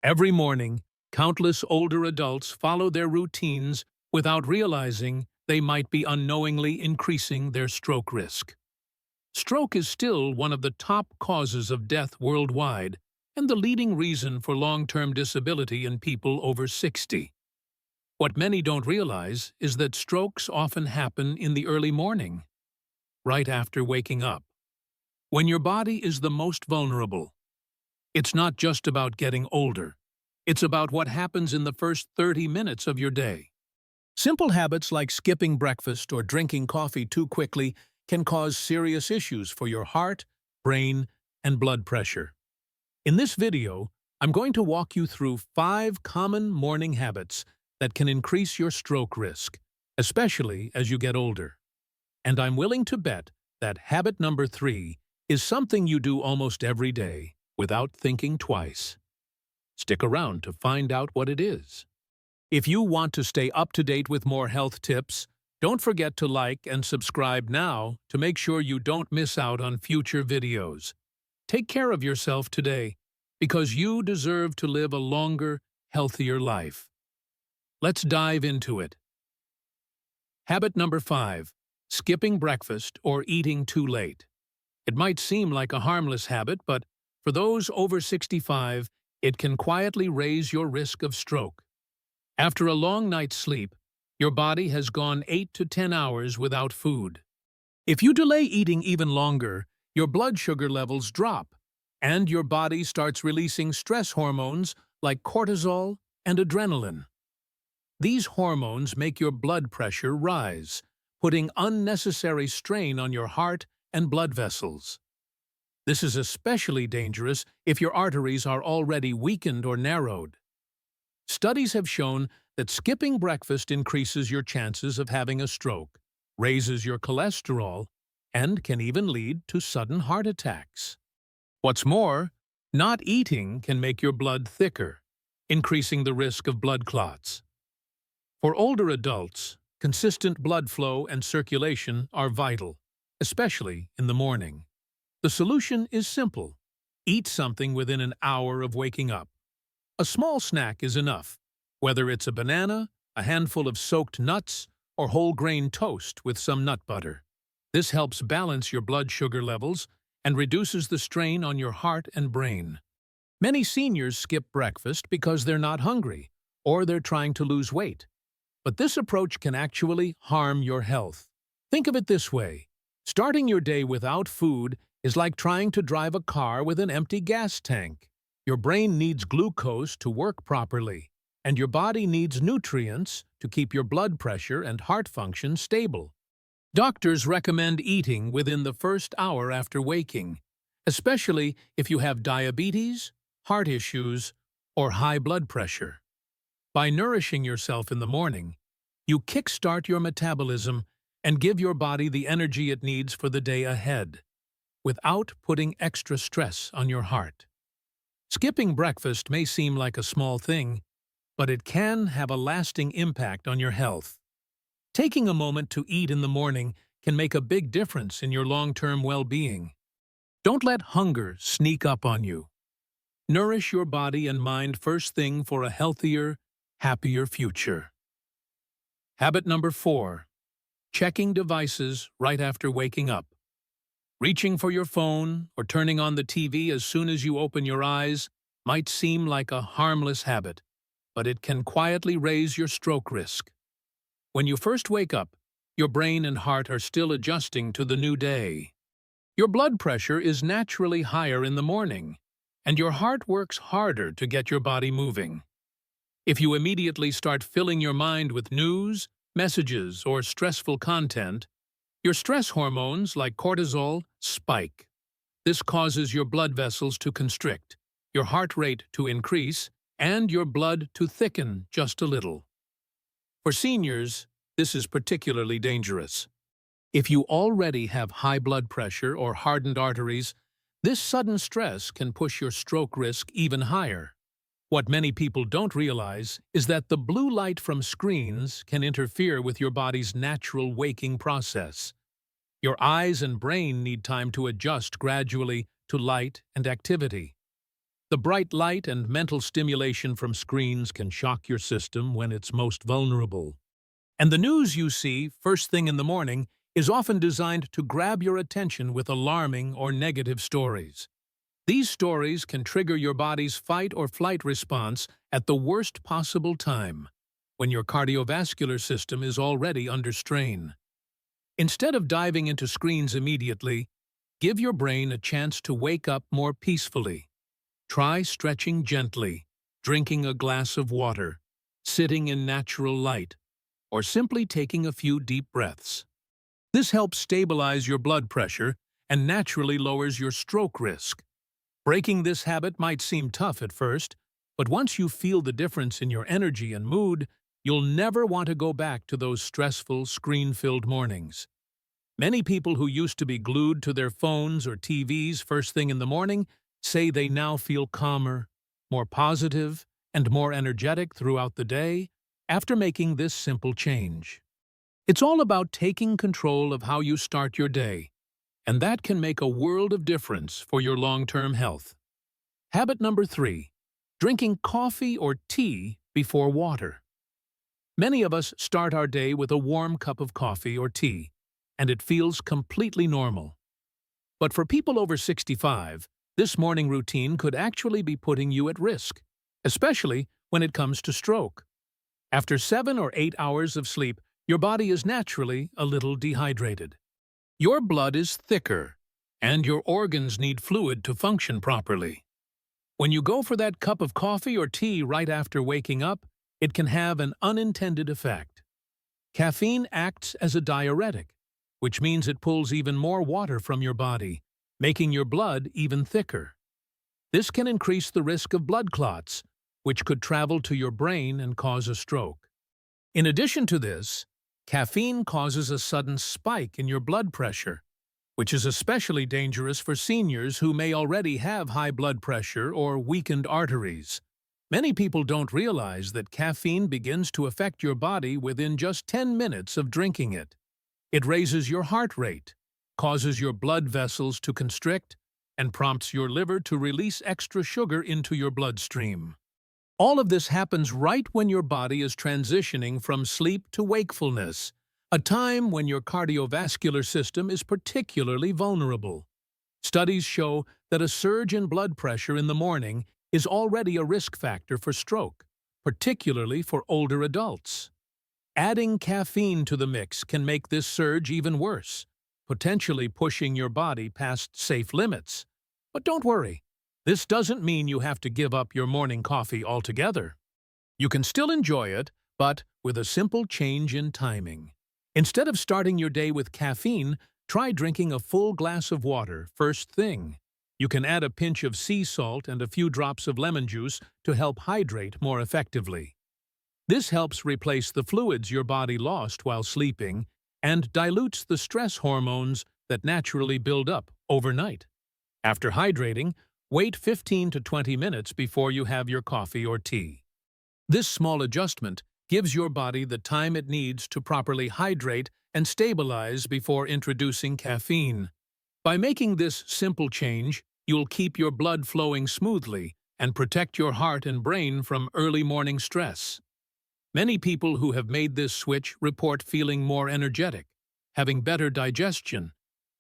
Every morning, countless older adults follow their routines without realizing they might be unknowingly increasing their stroke risk. Stroke is still one of the top causes of death worldwide and the leading reason for long-term disability in people over 60. What many don't realize is that strokes often happen in the early morning, right after waking up, when your body is the most vulnerable. It's not just about getting older. It's about what happens in the first 30 minutes of your day. Simple habits like skipping breakfast or drinking coffee too quickly can cause serious issues for your heart, brain, and blood pressure. In this video, I'm going to walk you through 5 common morning habits that can increase your stroke risk, especially as you get older. And I'm willing to bet that habit number 3 is something you do almost every day without thinking twice. Stick around to find out what it is. If you want to stay up to date with more health tips, don't forget to like and subscribe now to make sure you don't miss out on future videos. Take care of yourself today, because you deserve to live a longer, healthier life. Let's dive into it. Habit number 5. Skipping breakfast or eating too late. It might seem like a harmless habit, but for those over 65, it can quietly raise your risk of stroke. After a long night's sleep, your body has gone 8 to 10 hours without food. If you delay eating even longer, your blood sugar levels drop, and your body starts releasing stress hormones like cortisol and adrenaline. These hormones make your blood pressure rise, putting unnecessary strain on your heart and blood vessels. This is especially dangerous if your arteries are already weakened or narrowed. Studies have shown that skipping breakfast increases your chances of having a stroke, raises your cholesterol, and can even lead to sudden heart attacks. What's more, not eating can make your blood thicker, increasing the risk of blood clots. For older adults, consistent blood flow and circulation are vital, especially in the morning. The solution is simple. Eat something within an hour of waking up. A small snack is enough, whether it's a banana, a handful of soaked nuts, or whole grain toast with some nut butter. This helps balance your blood sugar levels and reduces the strain on your heart and brain. Many seniors skip breakfast because they're not hungry or they're trying to lose weight. But this approach can actually harm your health. Think of it this way. Starting your day without food is like trying to drive a car with an empty gas tank. Your brain needs glucose to work properly, and your body needs nutrients to keep your blood pressure and heart function stable. Doctors recommend eating within the first hour after waking, especially if you have diabetes, heart issues, or high blood pressure. By nourishing yourself in the morning, you kickstart your metabolism and give your body the energy it needs for the day ahead, without putting extra stress on your heart. Skipping breakfast may seem like a small thing, but it can have a lasting impact on your health. Taking a moment to eat in the morning can make a big difference in your long-term well-being. Don't let hunger sneak up on you. Nourish your body and mind first thing for a healthier, happier future. Habit number 4. Checking devices right after waking up. Reaching for your phone or turning on the TV as soon as you open your eyes might seem like a harmless habit, but it can quietly raise your stroke risk. When you first wake up, your brain and heart are still adjusting to the new day. Your blood pressure is naturally higher in the morning, and your heart works harder to get your body moving. If you immediately start filling your mind with news, messages, or stressful content, your stress hormones, like cortisol, spike. This causes your blood vessels to constrict, your heart rate to increase, and your blood to thicken just a little. For seniors, this is particularly dangerous. If you already have high blood pressure or hardened arteries, this sudden stress can push your stroke risk even higher. What many people don't realize is that the blue light from screens can interfere with your body's natural waking process. Your eyes and brain need time to adjust gradually to light and activity. The bright light and mental stimulation from screens can shock your system when it's most vulnerable. And the news you see first thing in the morning is often designed to grab your attention with alarming or negative stories. These stories can trigger your body's fight or flight response at the worst possible time, when your cardiovascular system is already under strain. Instead of diving into screens immediately, give your brain a chance to wake up more peacefully. Try stretching gently, drinking a glass of water, sitting in natural light, or simply taking a few deep breaths. This helps stabilize your blood pressure and naturally lowers your stroke risk. Breaking this habit might seem tough at first, but once you feel the difference in your energy and mood, you'll never want to go back to those stressful, screen-filled mornings. Many people who used to be glued to their phones or TVs first thing in the morning say they now feel calmer, more positive, and more energetic throughout the day after making this simple change. It's all about taking control of how you start your day, and that can make a world of difference for your long-term health. Habit number 3, drinking coffee or tea before water. Many of us start our day with a warm cup of coffee or tea, and it feels completely normal. But for people over 65, this morning routine could actually be putting you at risk, especially when it comes to stroke. After 7 or 8 hours of sleep, your body is naturally a little dehydrated. Your blood is thicker, and your organs need fluid to function properly. When you go for that cup of coffee or tea right after waking up, it can have an unintended effect. Caffeine acts as a diuretic, which means it pulls even more water from your body, making your blood even thicker. This can increase the risk of blood clots, which could travel to your brain and cause a stroke. In addition to this, caffeine causes a sudden spike in your blood pressure, which is especially dangerous for seniors who may already have high blood pressure or weakened arteries. Many people don't realize that caffeine begins to affect your body within just 10 minutes of drinking it. It raises your heart rate, causes your blood vessels to constrict, and prompts your liver to release extra sugar into your bloodstream. All of this happens right when your body is transitioning from sleep to wakefulness, a time when your cardiovascular system is particularly vulnerable. Studies show that a surge in blood pressure in the morning is already a risk factor for stroke, particularly for older adults. Adding caffeine to the mix can make this surge even worse, potentially pushing your body past safe limits. But don't worry. This doesn't mean you have to give up your morning coffee altogether. You can still enjoy it, but with a simple change in timing. Instead of starting your day with caffeine, try drinking a full glass of water first thing. You can add a pinch of sea salt and a few drops of lemon juice to help hydrate more effectively. This helps replace the fluids your body lost while sleeping and dilutes the stress hormones that naturally build up overnight. After hydrating, wait 15 to 20 minutes before you have your coffee or tea. This small adjustment gives your body the time it needs to properly hydrate and stabilize before introducing caffeine. By making this simple change, you'll keep your blood flowing smoothly and protect your heart and brain from early morning stress. Many people who have made this switch report feeling more energetic, having better digestion,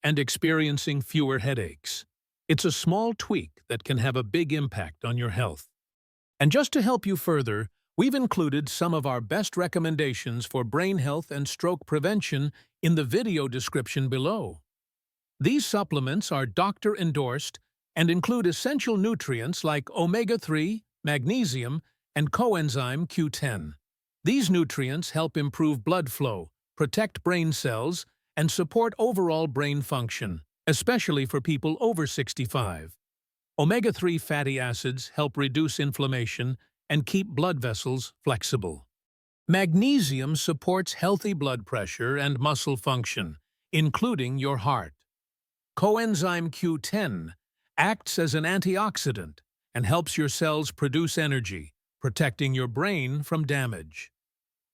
and experiencing fewer headaches. It's a small tweak that can have a big impact on your health. And just to help you further, we've included some of our best recommendations for brain health and stroke prevention in the video description below. These supplements are doctor-endorsed and include essential nutrients like omega-3, magnesium, and coenzyme Q10. These nutrients help improve blood flow, protect brain cells, and support overall brain function, especially for people over 65. Omega-3 fatty acids help reduce inflammation and keep blood vessels flexible. Magnesium supports healthy blood pressure and muscle function, including your heart. Coenzyme Q10 acts as an antioxidant and helps your cells produce energy, protecting your brain from damage.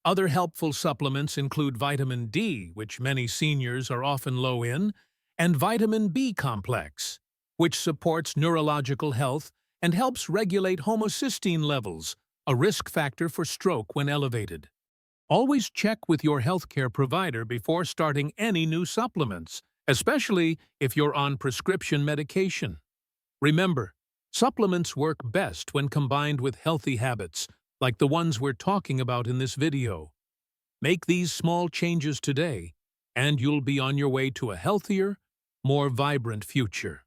Other helpful supplements include vitamin D, which many seniors are often low in, and vitamin B complex, which supports neurological health and helps regulate homocysteine levels, a risk factor for stroke when elevated. Always check with your healthcare provider before starting any new supplements, especially if you're on prescription medication. Remember, supplements work best when combined with healthy habits, like the ones we're talking about in this video. Make these small changes today, and you'll be on your way to a healthier, more vibrant future.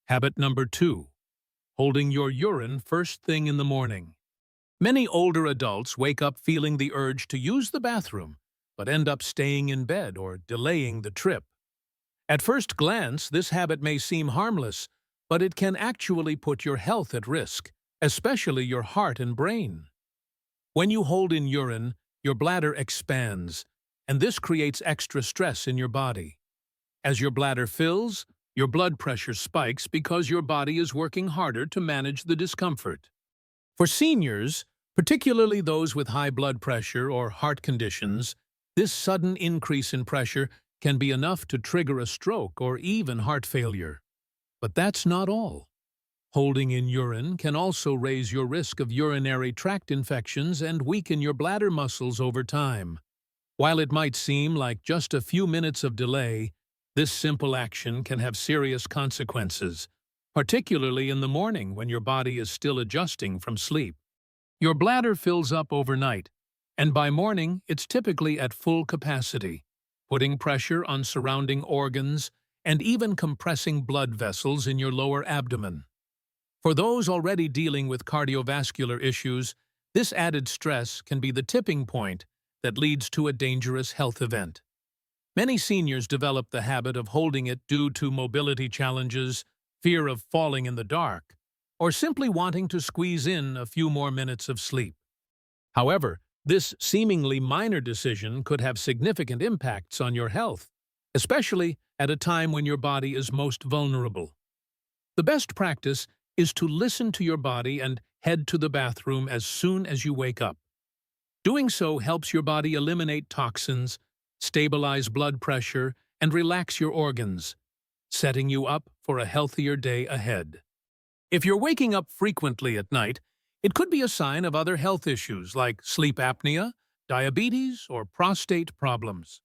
Habit number 2. Holding your urine first thing in the morning. Many older adults wake up feeling the urge to use the bathroom, but end up staying in bed or delaying the trip. At first glance, this habit may seem harmless, but it can actually put your health at risk, especially your heart and brain. When you hold in urine, your bladder expands, and this creates extra stress in your body. As your bladder fills, your blood pressure spikes because your body is working harder to manage the discomfort. For seniors, particularly those with high blood pressure or heart conditions, this sudden increase in pressure can be enough to trigger a stroke or even heart failure. But that's not all. Holding in urine can also raise your risk of urinary tract infections and weaken your bladder muscles over time. While it might seem like just a few minutes of delay, this simple action can have serious consequences, particularly in the morning when your body is still adjusting from sleep. Your bladder fills up overnight, and by morning it's typically at full capacity, putting pressure on surrounding organs and even compressing blood vessels in your lower abdomen. For those already dealing with cardiovascular issues, this added stress can be the tipping point that leads to a dangerous health event. Many seniors develop the habit of holding it due to mobility challenges, fear of falling in the dark, or simply wanting to squeeze in a few more minutes of sleep. However, this seemingly minor decision could have significant impacts on your health, especially at a time when your body is most vulnerable. The best practice is to listen to your body and head to the bathroom as soon as you wake up. Doing so helps your body eliminate toxins, stabilize blood pressure, and relax your organs, setting you up for a healthier day ahead. If you're waking up frequently at night, it could be a sign of other health issues like sleep apnea, diabetes, or prostate problems.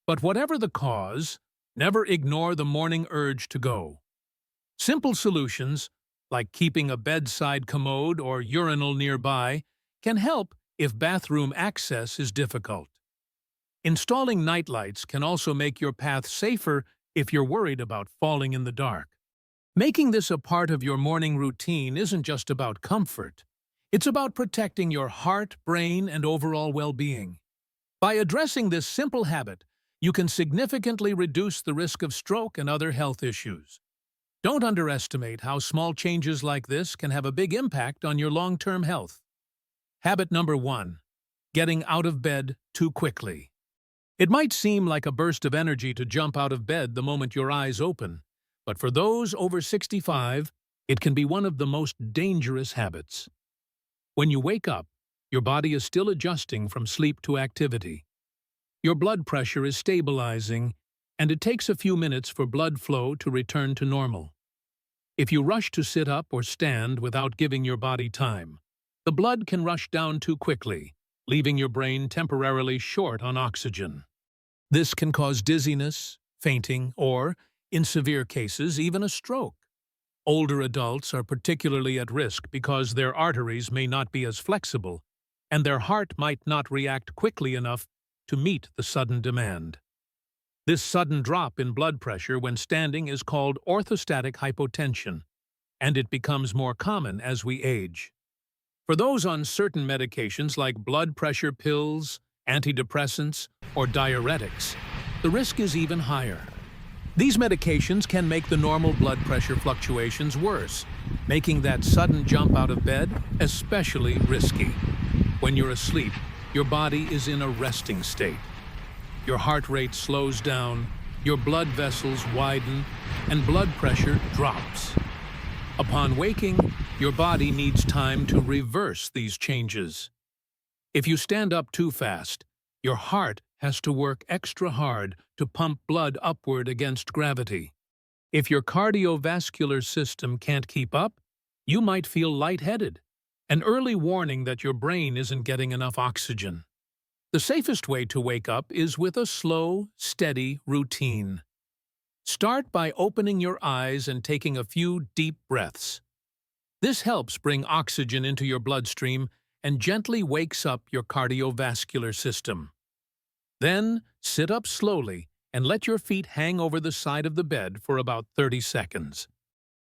But whatever the cause, never ignore the morning urge to go. Simple solutions, like keeping a bedside commode or urinal nearby, can help if bathroom access is difficult. Installing nightlights can also make your path safer if you're worried about falling in the dark. Making this a part of your morning routine isn't just about comfort. It's about protecting your heart, brain, and overall well-being. By addressing this simple habit, you can significantly reduce the risk of stroke and other health issues. Don't underestimate how small changes like this can have a big impact on your long-term health. Habit number 1. Getting out of bed too quickly. It might seem like a burst of energy to jump out of bed the moment your eyes open, but for those over 65, it can be one of the most dangerous habits. When you wake up, your body is still adjusting from sleep to activity. Your blood pressure is stabilizing, and it takes a few minutes for blood flow to return to normal. If you rush to sit up or stand without giving your body time, the blood can rush down too quickly, leaving your brain temporarily short on oxygen. This can cause dizziness, fainting, or, in severe cases, even a stroke. Older adults are particularly at risk because their arteries may not be as flexible, and their heart might not react quickly enough to meet the sudden demand. This sudden drop in blood pressure when standing is called orthostatic hypotension, and it becomes more common as we age. For those on certain medications like blood pressure pills, antidepressants, or diuretics, the risk is even higher. These medications can make the normal blood pressure fluctuations worse, making that sudden jump out of bed especially risky. When you're asleep, your body is in a resting state. Your heart rate slows down, your blood vessels widen, and blood pressure drops. Upon waking, your body needs time to reverse these changes. If you stand up too fast, your heart has to work extra hard to pump blood upward against gravity. If your cardiovascular system can't keep up, You might feel lightheaded, an early warning that your brain isn't getting enough oxygen. The safest way to wake up is with a slow, steady routine. Start by opening your eyes and taking a few deep breaths. This helps bring oxygen into your bloodstream and gently wakes up your cardiovascular system. Then, sit up slowly and let your feet hang over the side of the bed for about 30 seconds.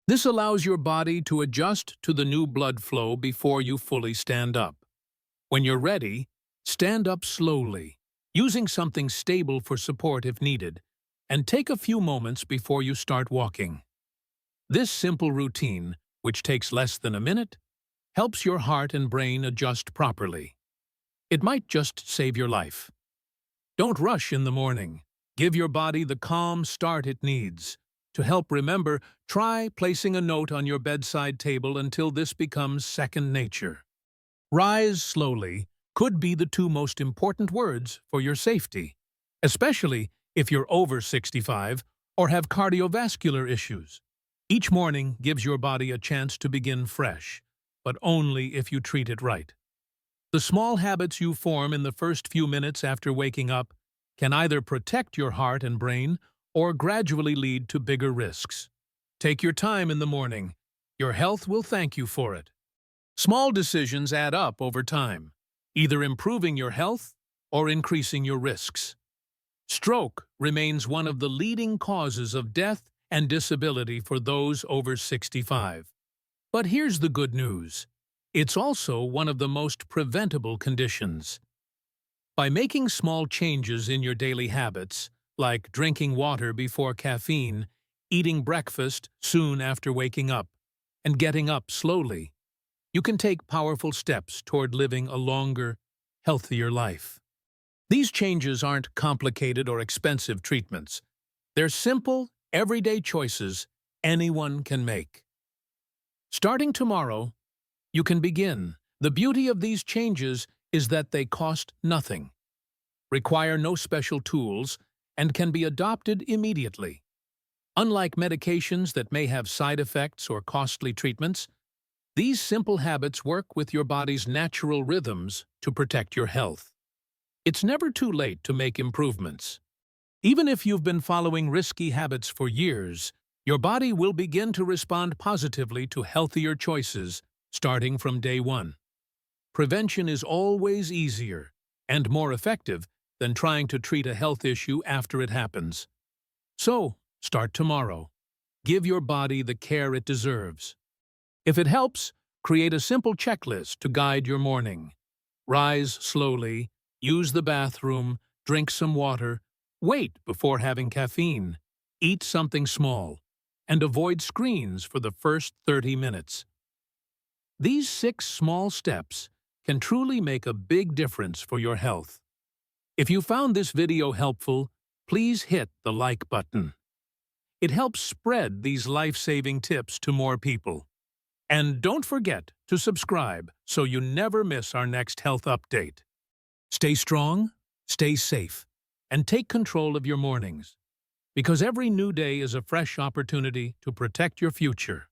This allows your body to adjust to the new blood flow before you fully stand up. When you're ready, stand up slowly, using something stable for support if needed, and take a few moments before you start walking. This simple routine, which takes less than a minute, helps your heart and brain adjust properly. It might just save your life. Don't rush in the morning. Give your body the calm start it needs. To help remember, try placing a note on your bedside table until this becomes second nature. Rise slowly could be the two most important words for your safety, especially if you're over 65 or have cardiovascular issues. Each morning gives your body a chance to begin fresh, but only if you treat it right. The small habits you form in the first few minutes after waking up can either protect your heart and brain or gradually lead to bigger risks. Take your time in the morning. Your health will thank you for it. Small decisions add up over time, either improving your health or increasing your risks. Stroke remains one of the leading causes of death and disability for those over 65. But here's the good news. It's also one of the most preventable conditions. By making small changes in your daily habits, like drinking water before caffeine, eating breakfast soon after waking up, and getting up slowly, you can take powerful steps toward living a longer, healthier life. These changes aren't complicated or expensive treatments. They're simple, everyday choices anyone can make. Starting tomorrow, you can begin. The beauty of these changes is that they cost nothing, require no special tools, and can be adopted immediately. Unlike medications that may have side effects or costly treatments, these simple habits work with your body's natural rhythms to protect your health. It's never too late to make improvements. Even if you've been following risky habits for years, your body will begin to respond positively to healthier choices starting from day one. Prevention is always easier and more effective than trying to treat a health issue after it happens. So, start tomorrow. Give your body the care it deserves. If it helps, create a simple checklist to guide your morning. Rise slowly, use the bathroom, drink some water, wait before having caffeine, eat something small, and avoid screens for the first 30 minutes. These 6 small steps can truly make a big difference for your health. If you found this video helpful, please hit the like button. It helps spread these life-saving tips to more people. And don't forget to subscribe so you never miss our next health update. Stay strong, stay safe, and take control of your mornings, because every new day is a fresh opportunity to protect your future.